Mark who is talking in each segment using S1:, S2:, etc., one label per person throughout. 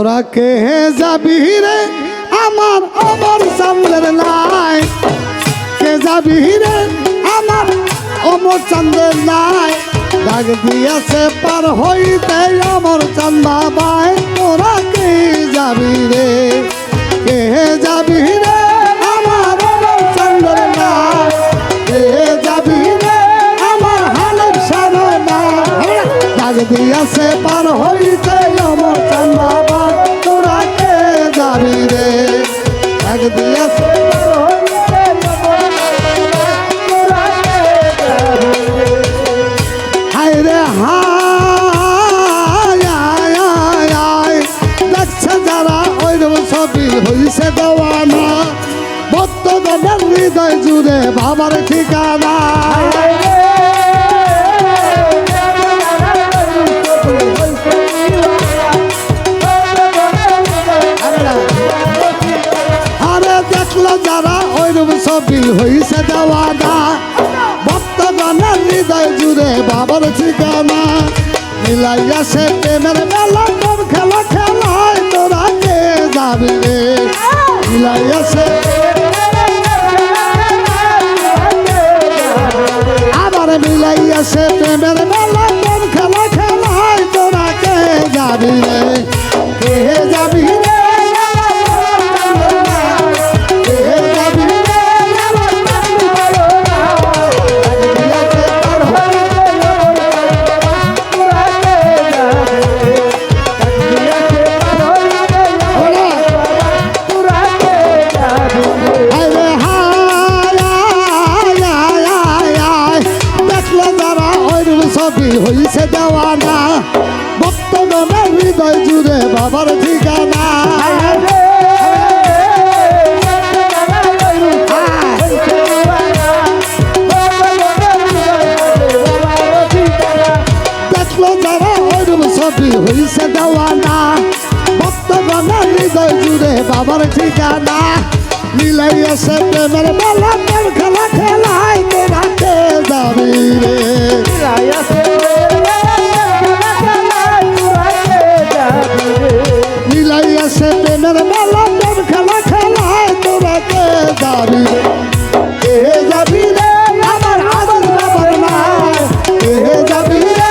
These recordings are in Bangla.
S1: তোরা কে যাবি রে আমার অমর চাঁদের নাই, কে যাবি রে আমার অমর চাঁদের নাই, ডাক দিয়েছে পার হইতে অমর চাঁদ বাবাই। তোরা কে যাবি রে, কে যাবি রে আমার অমর চাঁদের নাই, কে যাবি রে আমার হালের সারা নাই, ডাক দিয়েছে পার হইতে অমর চাঁদ বাবা। তোরা কে যাবি রে, ডাক দিয়েছে হইছে দেওয়ানা, ভক্তগণের হৃদয় জুড়ে বাবার ঠিকানা। আরে দেখলো যারা ওইরূপ ছবি হইছে দেওয়ানা, ভক্তগণের হৃদয় জুড়ে বাবার ঠিকানা। মিলাইয়া সে প্রেমের মেলা তোর খেলা খেলায়, তোরা কে যাবি রে, মিলাইয়া সে আবার মিলাইয়া সে প্রেমের মেলা তোর খেলা খেলায়, তোরা কে যাবি রে, কে যাবি রে, হইছে দেওয়ানা, ভক্তগণের হৃদয় জুড়ে বাবার ঠিকানা। দেখলো যারা ওইরূপ ছবি হইছে দেওয়ানা, ভক্তগণের হৃদয় জুড়ে বাবার ঠিকানা। মিলাইয়াছে প্রেমের মেলা তোর খেলা খেলায়, তোরা কে যাবি রে, মিলাইয়াছে প্রেমের মেলা তোর খেলা খেলায়, তোরা কে যাবি রে, কে যাবি রে আমার আদর বাবার নাই, কে যাবি রে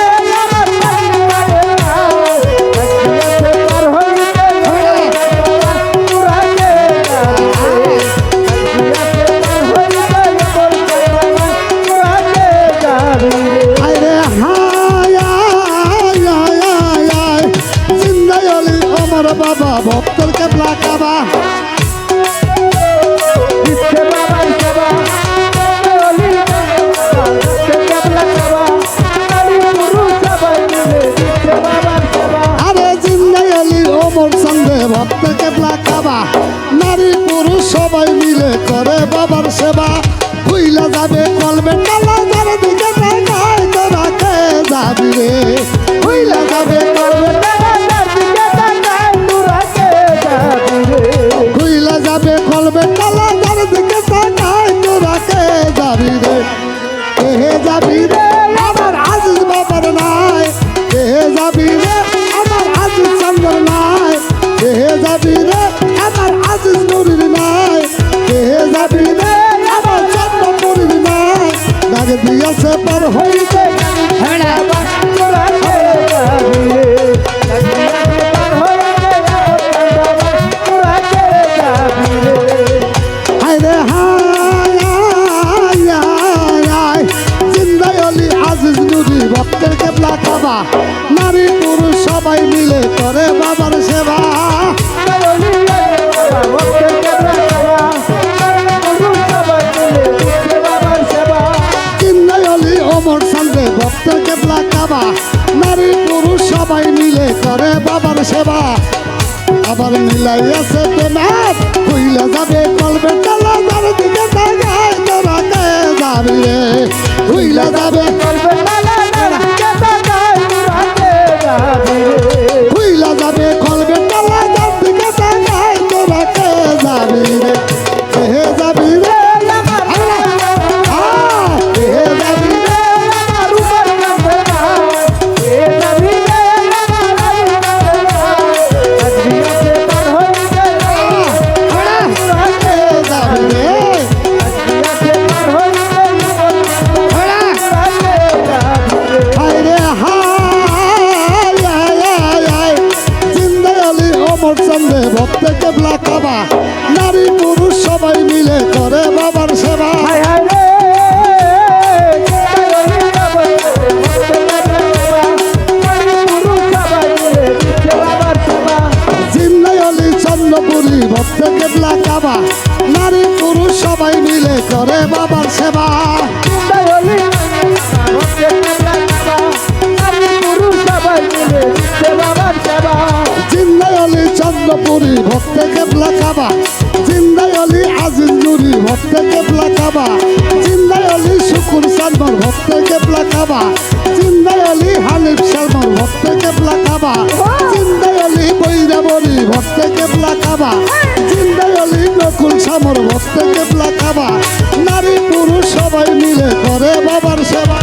S1: বাবা ভক্তর কেবলা কাবা। আরে জিন্দাই আলী ওমর সঙ্গে ভক্তর কেবলা কাবা, নারী পুরুষ সবাই মিলে করে বাবার সেবা। ভুইলা যাবে কলবে টালা যার দিকে তাকায়, তোরা কে যাবি রে, ভুইলা যাবে কলবে যাবে কলবে টালা যার দিকে তাকায়, তোরা কে যাবি রে, কে যাবি রে আমার আজিজ বাবার নাই, কে যাবি রে আমার আজিজ চন্দ্র নাই, কে যাবি রে আমার আজিজ নুরির নাই, কে যাবি রে আমার চন্দ্রপুরীর নাই, ডাক দিয়েছে পার হইতে তোরা কে যাবি রে, ভক্তের কেবলা কাবা। নারী পুরুষ সবাই মিলে করে বাবার সেবা। চিন্নাই অলি ওমর সঙ্গে ভক্তের কেবলা কাবা, নারী পুরুষ সবাই মিলে করে বাবার সেবা। আবার মিলাইয়াছে প্রেমের হইলে যাবে কলবে টালা যার দিকে তাকায়, তোরা কে যাবি রে, হইলে যাবে কলবে হইলা যাবে কলবে টালা যার দিকে তাকায়, তোরা কে যাবি রে, কে যাবি রে, কে যাবি রে আমার নুরি ভক্তে কেবলা কাবা জিন্দাই অলি আজিজ নুরি ভক্তে কেবলা কাবা জিন্দাই অলি শুকুর সালমার ভক্তে কেবলা কাবা জিন্দাই অলি হানিফ সালমার ভক্তে কেবলা কাবা জিন্দাই অলি বৈরাবরী ভক্তে কেবলা কাবা জিন্দাই অলি নকুল সামর ভক্তে কেবলা কাবা নারী পুরুষ সবাই মিলে করে বাবার সেবা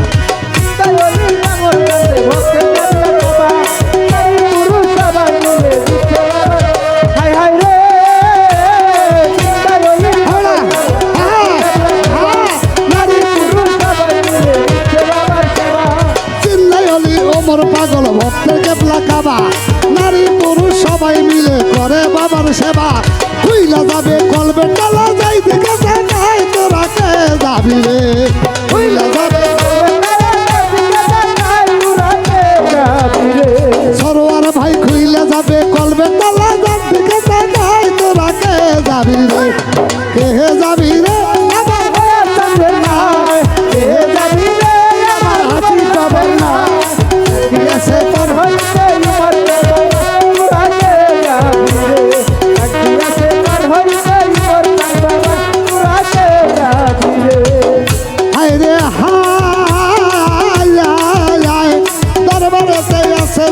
S1: পাগল ভক্তের কেবলা কাবা নারী পুরুষ সবাই মিলে করে বাবার সেবা খুইলা যাবে কলবে টালা যাই দিকে যাই তোরা কে যাবি রে খুইলা যাবে সরোয়ার ভাই খুইলা যাবে কলবে টালা যাই দিকে যাই তোরা কে যাবি রে কে যাবি রে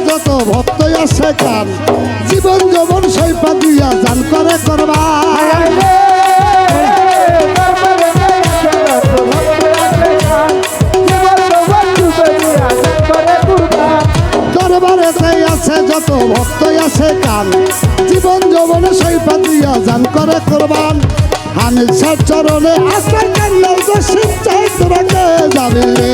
S1: যত ভক্ত আছে কান জীবন যৌবন সৈপা দিয়া জান করে করবা দরবারেতে আছে যত ভক্ত আছে কান জীবন যৌবন সৈপা দিয়া জান করে করবান হানিফ সার চরণে আশ্রয় কান্না দর্শন চাই তোরা কে যাবে রে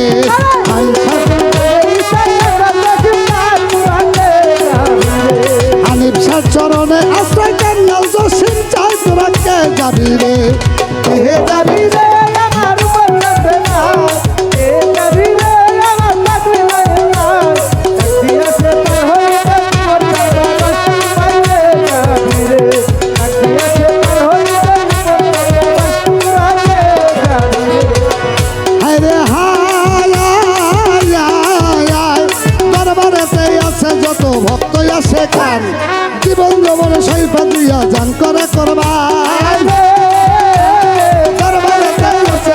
S1: হানিফ সার চরণে আশ্রয় কান্না দর্শন চাই তোরা কে যাবি রে কে যাবি রে আমার বলতে না কে যাবি রে আমার লাগবে না দিয়াছে পার হইতে মোর পাইলে যাবি রে দিয়াছে পার হইতে আরে হায় দরবারেতে আছে যত ভক্ত আছে কান জীবন যৌবন সৈপা দিয়া জান করে করবা দরবারেতে আছে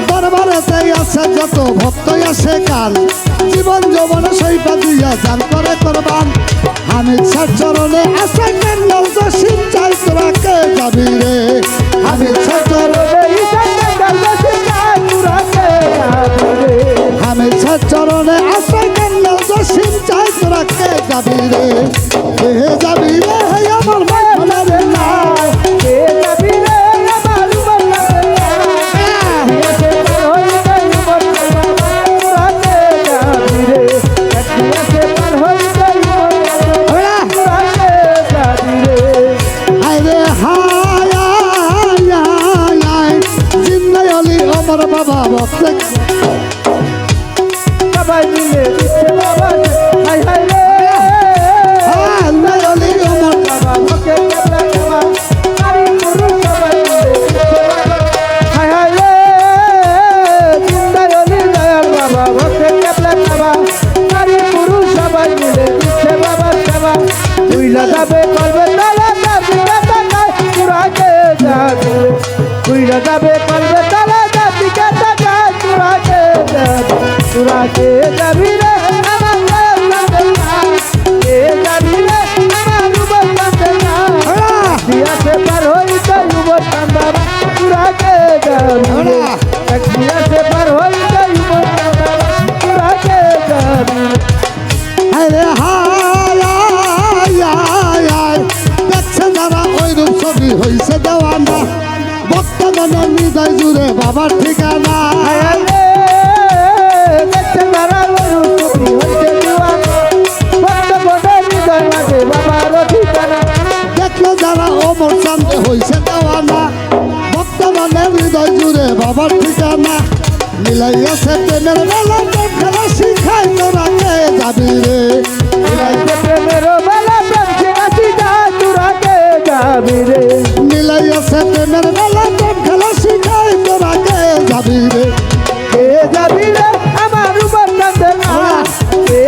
S1: দরবারেতে আছে যত ভক্ত আছে কান জীবন যৌবন সৈপা দিয়া জান করে করবান হানিফ সার চরণে আছে কান্না দর্শন চাই তোরা কে যাবি রে হানিফ সার চরণে হানিফ সার চরণে আছে কান্না দর্শন চাই তোরা কে যাবি রে কে যাবি রে আমার মাইনা রে না কে যাবি রে আমার মাইনা রে না এসে পার হইতে মোর তোরা কে যাবি রে এসে পার হইতে মোর তোরা কে যাবি রে আরে হায় জিন্দাই অলি আমার বাবা ভক্ত সবাই মিলে দিচ্ছে বাবা হাই হাই রে জিন্দাই অলি আমার বাবা ভক্তে কেবলা কাবা নারী পুরুষ সবাই মিলে দিচ্ছে বাবা হাই হাই রে জিন্দাই অলি দয়াল বাবা ভক্তে কেবলা কাবা নারী পুরুষ সবাই মিলে দিচ্ছে বাবা সেবা তুইলা যাবে করবে তালা যাবি কাটাকায় তোরা কে যাবি তুইলা যাবে করবে তালা যাবি কাটাকায় তোরা কে যাবি তোরা কে যাবি রে আমার বলতে না কে যাবি রে আমার বলতে না দিয়াছে পার হইতে উবতান বাবা তোরা কে যাবি দিয়াছে পার হইতে উবতান বাবা তোরা কে যাবি আরে হায় দেখছে যারা ওইরূপ ছবি হইছে দেওয়ানা ভক্তগণের হৃদয় জুড়ে বাবার ঠিকানা দেখছে যারা ওইরূপ ছবি হইছে দেওয়ানা ভক্তগণের হৃদয় মাঝে বাবার ঠিকানা দেখলো যারা অমর চান্দে হইছে দেওয়ানা ভক্তগণের হৃদয় জুড়ে বাবার ঠিকানা মিলাইয়াছে প্রেমের মেলা খেলা শিখাই তোরা কে যাবি রে মিলাইছে প্রেমের মেলা খেলা শিখাই তোরা কে যাবি রে মিলাইয়াছে প্রেমের মেলা খেলা শিখাই তোরা কে যাবি রে কে যাবি রে আমার বলতে না কে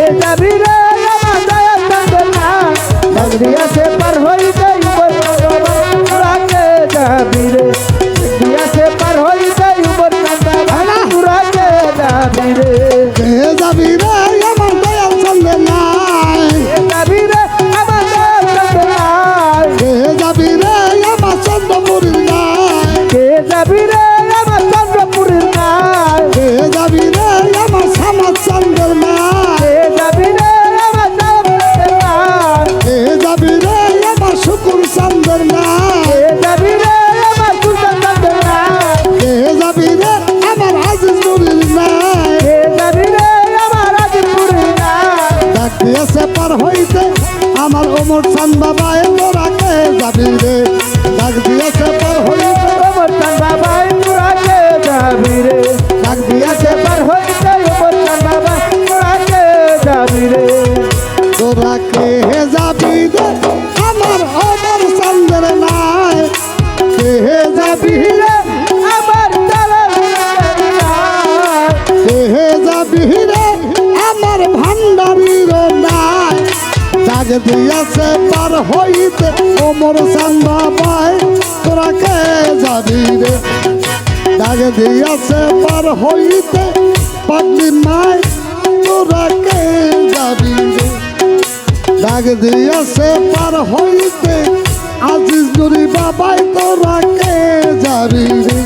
S2: যাবি রে আমার
S1: কে যাবি রে আমার ভান্ডারির নাই ডাক দিয়াছে পার হইতে ওমর চান্দা পায় তোরা কে যাবি রে ডাক দিয়াছে পার হইতে পাগলি মায় তোরা কে যাবি রে ডাক দিয়াছে পার হইতে আজিজ নুরি বাবাই তোরা কে যাবি রে